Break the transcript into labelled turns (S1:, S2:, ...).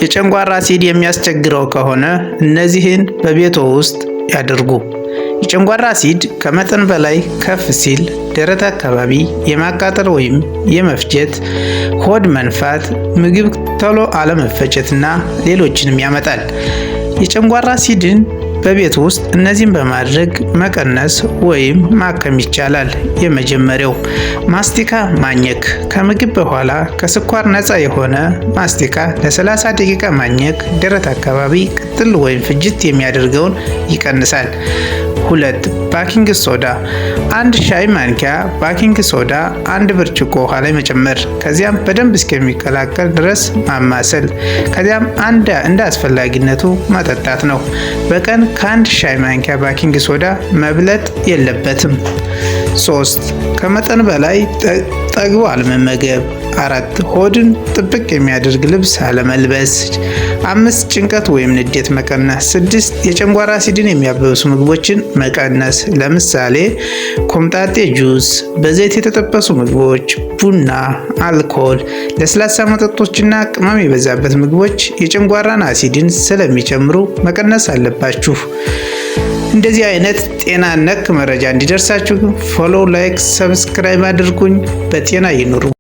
S1: የጨጓራ አሲድ የሚያስቸግረው ከሆነ እነዚህን በቤቶ ውስጥ ያድርጉ። የጨጓራ አሲድ ከመጠን በላይ ከፍ ሲል ደረት አካባቢ የማቃጠል ወይም የመፍጀት፣ ሆድ መንፋት፣ ምግብ ቶሎ አለመፈጨትና ሌሎችንም ያመጣል። የጨጓራ አሲድን በቤት ውስጥ እነዚህን በማድረግ መቀነስ ወይም ማከም ይቻላል። የመጀመሪያው ማስቲካ ማኘክ። ከምግብ በኋላ ከስኳር ነፃ የሆነ ማስቲካ ለ30 ደቂቃ ማኘክ ደረት አካባቢ ቅጥል ወይም ፍጅት የሚያደርገውን ይቀንሳል። 2. ባኪንግ ሶዳ። 1 ሻይ ማንኪያ ባኪንግ ሶዳ 1 ብርጭቆ ውሃ ላይ መጨመር፣ ከዚያም በደንብ እስከሚቀላቀል ድረስ ማማሰል፣ ከዚያም እንደ አስፈላጊነቱ መጠጣት ነው። በቀን ከ1 ሻይ ማንኪያ ባኪንግ ሶዳ መብለጥ የለበትም። 3. ከመጠን በላይ ጠግቦ አለመመገብ። 4. ሆድን ጥብቅ የሚያደርግ ልብስ አለመልበስ። 5. ጭንቀት ወይም ንዴት መቀነስ። 6. የጨጓራ አሲድን የሚያበብሱ ምግቦችን መቀነስ፣ ለምሳሌ ኮምጣጤ ጁስ፣ በዘይት የተጠበሱ ምግቦች፣ ቡና፣ አልኮል፣ ለስላሳ መጠጦችና ቅመም የበዛበት ምግቦች የጨጓራን አሲድን ስለሚጨምሩ መቀነስ አለባችሁ። እንደዚህ አይነት ጤና ነክ መረጃ እንዲደርሳችሁ ፎሎው፣ ላይክ፣ ሰብስክራይብ አድርጉኝ። በጤና ይኑሩ።